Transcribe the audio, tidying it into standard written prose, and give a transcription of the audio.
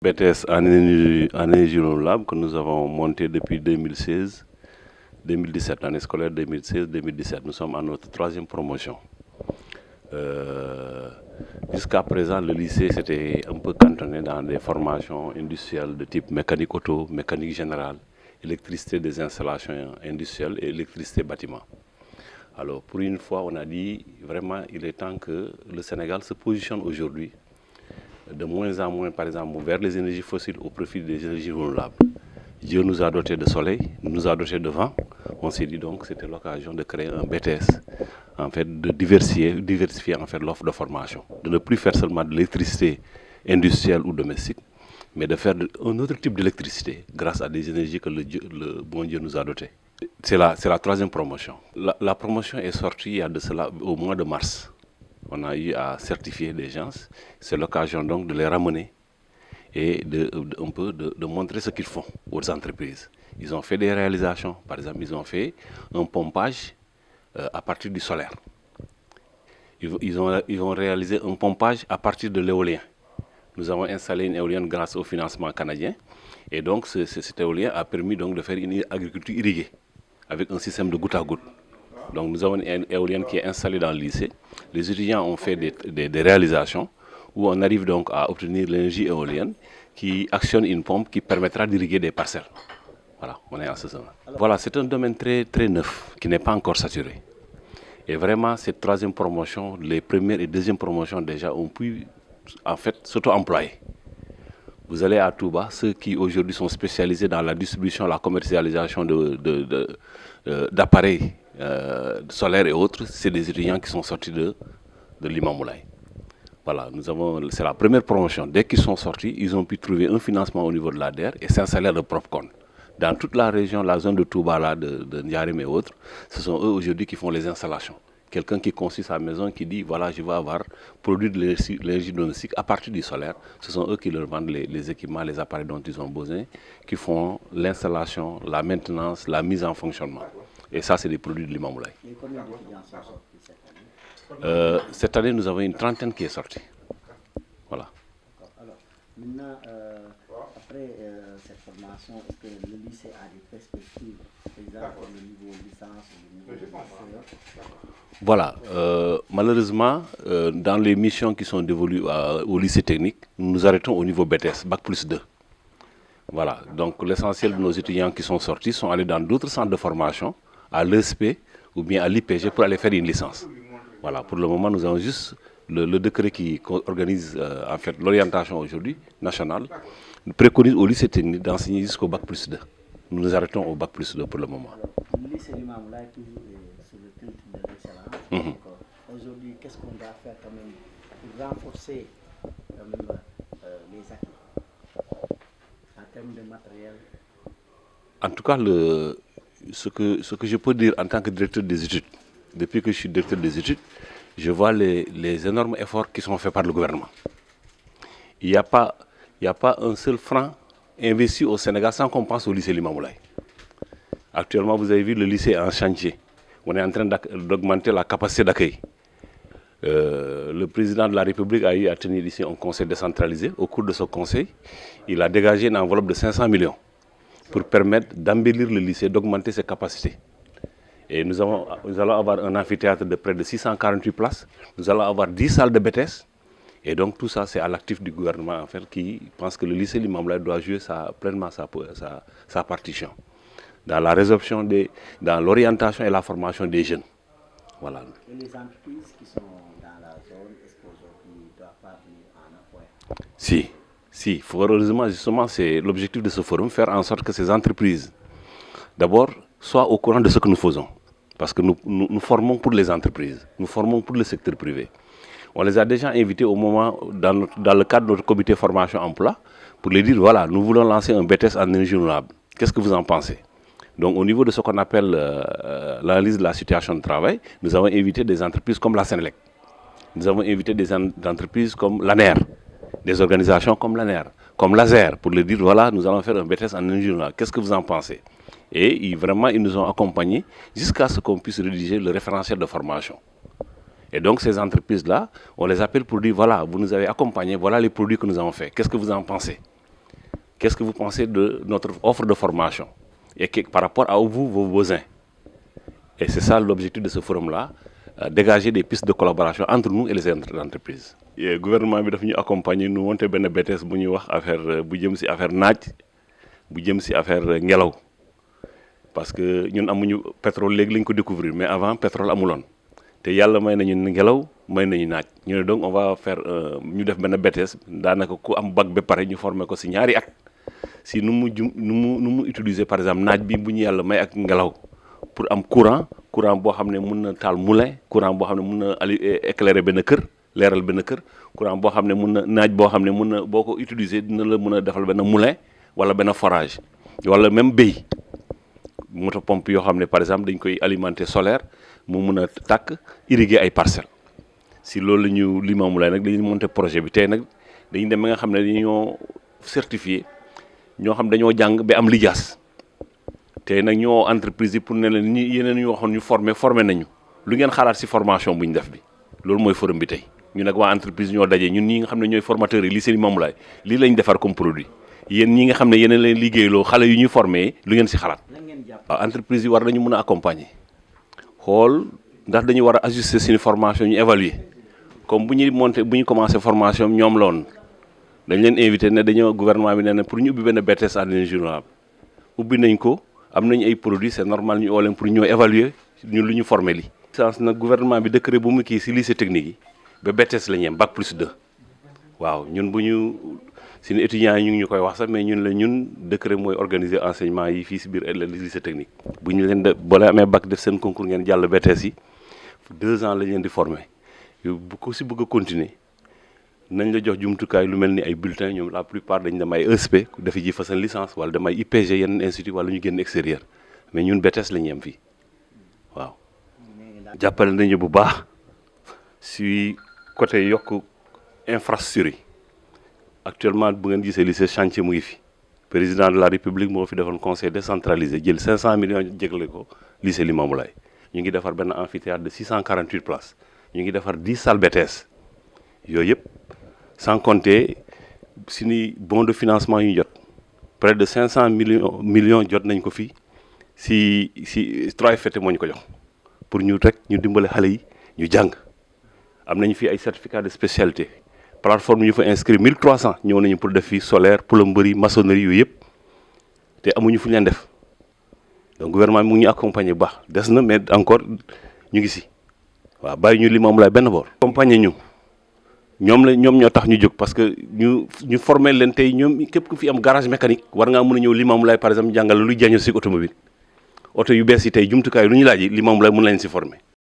BTS en énergie renouvelable que nous avons monté depuis 2016, 2017, l'année scolaire 2016-2017. Nous sommes à notre troisième promotion. Jusqu'à présent, le lycée s'était un peu cantonné dans des formations industrielles de type mécanique auto, mécanique générale, électricité des installations industrielles et électricité bâtiment. Alors, pour une fois, on a dit vraiment il est temps que le Sénégal se positionne aujourd'hui de moins en moins, par exemple, vers les énergies fossiles au profit des énergies renouvelables. Dieu nous a dotés de soleil, nous a dotés de vent. On s'est dit donc que c'était l'occasion de créer un BTS, en fait, de diversifier en fait, l'offre de formation, de ne plus faire seulement de l'électricité industrielle ou domestique, mais de faire un autre type d'électricité grâce à des énergies que le bon Dieu nous a dotées. C'est la troisième promotion. La promotion est sortie il y a de cela au mois de mars. On a eu à certifier des gens. C'est l'occasion donc de les ramener et de montrer ce qu'ils font aux entreprises. Ils ont fait des réalisations. Par exemple, ils ont fait un pompage à partir du solaire. Ils ont réalisé un pompage à partir de l'éolien. Nous avons installé une éolienne grâce au financement canadien. Et donc, cet éolien a permis donc de faire une agriculture irriguée avec un système de goutte à goutte. Donc nous avons une éolienne qui est installée dans le lycée. Les étudiants ont fait des réalisations où on arrive donc à obtenir l'énergie éolienne qui actionne une pompe qui permettra d'irriguer des parcelles. Voilà, on est à ce moment. Voilà, c'est un domaine très, très neuf qui n'est pas encore saturé. Et vraiment, cette troisième promotion, les premières et deuxièmes promotions déjà ont pu en fait s'auto-employer. Vous allez à Touba, ceux qui aujourd'hui sont spécialisés dans la distribution, la commercialisation d'appareils solaires et autres, c'est des étudiants qui sont sortis de l'Imam Moulay. Voilà, c'est la première promotion. Dès qu'ils sont sortis, ils ont pu trouver un financement au niveau de l'ADER et s'installer à leur propre compte. Dans toute la région, la zone de Touba, là, de Ndiarème et autres, ce sont eux aujourd'hui qui font les installations. Quelqu'un qui construit sa maison, qui dit, voilà, je vais avoir produit de l'énergie domestique à partir du solaire. Ce sont eux qui leur vendent les équipements, les appareils dont ils ont besoin, qui font l'installation, la maintenance, la mise en fonctionnement. Et ça, c'est des produits de l'Imam Moulay. Et combien d'étudiants sont sortis cette année? Cette année, nous avons une trentaine qui est sortie. Voilà. Alors, maintenant, après cette formation, est-ce que le lycée a des perspectives, par exemple, pour le niveau licence ou le niveau master? Voilà. Malheureusement, dans les missions qui sont dévolues au lycée technique, nous nous arrêtons au niveau BTS, Bac plus 2. Voilà. Donc, l'essentiel de nos étudiants qui sont sortis sont allés dans d'autres centres de formation, à l'ESP ou bien à l'IPG pour aller faire une licence. Voilà. Pour le moment, nous avons juste le décret qui organise en fait l'orientation aujourd'hui nationale. Nous préconise au lycée technique d'enseigner jusqu'au Bac plus 2. Nous nous arrêtons au Bac plus 2 pour le moment. Alors, le lycée Imam Moulay toujours est sur le culte de l'excellence. Aujourd'hui, qu'est-ce qu'on doit faire quand même pour renforcer quand même, les acquis en termes de matériel? En tout cas, ce que je peux dire en tant que directeur des études, depuis que je suis directeur des études, je vois les énormes efforts qui sont faits par le gouvernement. Il n'y a pas un seul franc investi au Sénégal sans qu'on pense au lycée Limamou Moulay. Actuellement, vous avez vu le lycée en chantier. On est en train d'augmenter la capacité d'accueil. Le président de la République a eu à tenir ici un conseil décentralisé. Au cours de ce conseil, il a dégagé une enveloppe de 500 millions pour permettre d'embellir le lycée, d'augmenter ses capacités. Et nous allons avoir un amphithéâtre de près de 648 places. Nous allons avoir 10 salles de BTS. Et donc tout ça, c'est à l'actif du gouvernement en fait, qui pense que le lycée Limamou Laye doit jouer pleinement sa partition dans la résorption, dans l'orientation et la formation des jeunes. Voilà. Et les entreprises qui sont dans la zone, est-ce qu'aujourd'hui ne doivent pas venir en appui? Si. Heureusement, justement, c'est l'objectif de ce forum, faire en sorte que ces entreprises, d'abord, soient au courant de ce que nous faisons. Parce que nous formons pour les entreprises, nous formons pour le secteur privé. On les a déjà invités au moment, dans le cadre de notre comité formation emploi, pour les dire, voilà, nous voulons lancer un BTS en énergie renouvelable. Qu'est-ce que vous en pensez? Donc au niveau de ce qu'on appelle l'analyse de la situation de travail, nous avons invité des entreprises comme la Sénélec. Nous avons invité des entreprises comme l'ANER, des organisations comme l'ANER, comme l'AZER, pour leur dire, voilà, nous allons faire un BTS en énergie renouvelable. Qu'est-ce que vous en pensez? Et vraiment, ils nous ont accompagnés jusqu'à ce qu'on puisse rédiger le référentiel de formation. Et donc ces entreprises-là, on les appelle pour dire, voilà, vous nous avez accompagnés, voilà les produits que nous avons faits. Qu'est-ce que vous en pensez? qu'est-ce que vous pensez de notre offre de formation et par rapport à vous, vos besoins. Et c'est ça l'objectif de ce forum-là, dégager des pistes de collaboration entre nous et les entreprises. Et le gouvernement bi daf ñu accompagner nous monter benn BTS bu ñuy wax affaire bu jëm ci affaire naaj bu jëm ci affaire ngelaw parce que ñun amuñu pétrole léegi lañ ko découvrir mais avant pétrole amuloon te yàlla may nañu ngelaw may nañu naaj ñu ne donc on va faire ñu def benn BTS daanaka ku am bac ba pare ñu former ko ci ñaari at si nu mu utiliser par exemple naaj bi bu ñu yàlla may ak ngelaw pour am courant boo xam ne mun na taal moulin courant boo xam ne mun na éclairer benn kër leeral benn kër courant boo xam ne mun na naaj boo xam ne mun na boo ko utiliser dina la mun a defal benn moulin wala benn forage wala même béy moto pompe yoo xam ne par exemple dañ koy alimenter solaire mu mun a tàkk irriguer ay parcelles si loolu la ñu Limamoulaye nag dañuy monter projet bi tey nag dañuy dem ba nga xam ne dañoo certifié ñoo xam dañoo jàng ba am lijaas tey nag ñoo entreprise yi pour ne leen ñi yeneen ñu waxoon ñu formé nañu lu ngeen xalaat ci formation bu ñu def bi loolu mooy forum bi tey ñu nag waa entreprise ñoo daje ñun ñi nga xam ne ñooy formateurs yi lycée Limamoulaye lii lañ defar comme produit yéen ñi nga xam ne yeneen leen liggéeyloo xale yu ñuy formé lu ngeen ci xalaat. waaw entreprise yi war nañu mën a accompagner xool ndax dañu war a ajuster suñu formation ñu évaluer comme bu ñu commencé formation ñoom la woon dañ leen invité ne dañoo gouvernement bi nee na pour ñu ubbi benn BTS en journal ubbi nañ ko am nañ ay produits c'est normal ñu oo leen pour ñoo évaluer ñun lu ñu formé li licence nag gouvernement bi décret bu mu kii ci lycée technique yi ba BTS la ñu yem bac plus 2 waaw ñun bu ñu suñu étudiants yi ñu ngi ñu koy wax sax mais ñun décret mooy organiser enseignement yi fii ci biir lycée technique bu ñu leen boo leen amee bac def seen concours ngeen jàll BTS yi 2 ans lañ leen di former bu ko ci bëgg a continuer nañ la jox jumtukaay lu mel ni ay bulletins ñoom la plupart dañ dem ay ESP dafa ji fa seen licence wala dem ay IPG yenn institut wala ñu génn extérieur mais ñun BTS la ñu yem fii waaw. jàppale nañu bu baax ci côté yokk infrastructure yi actuellement bu ngeen gisee lycée chantier mu ngi fi président de la république moo fi defoon conseil décentralisé jël 500 millions jégle ko lycée Limamoulaye ñu ngi defar benn amphithéâtre de 648 places ñu ngi defar 10 salles BTS yooyu yëpp. sans compter suñuy bon de financement yu jot près de 500 millions jot nañ ko fii si 3FPT moo ñu ko jox pour ñu rek ñu dimbale xale yi ñu jàng am nañu fii ay certificat de spécialité plateforme ñu fa inscrit 1300 ñëw nañu pour def fii solaire plomberie maçonnerie yooyu yëpp te amuñu fu ñu leen def donc gouvernement bi mu ngi ñu accompagner bu baax des na mais encore ñu ngi si waaw bàyyi ñu Limamoulaye benn boor accompagner ñu ñoom ñoo tax ñu jóg parce que ñu former leen tey ñoom képp ku fi am garage mécanique war ngaa mën a ñëw Limamoulaye par exemple jàngal luy jaño ci automobile oto yu bees yi tey jumtukaay lu ñu laaj yi Limamoulaye mën leen ci former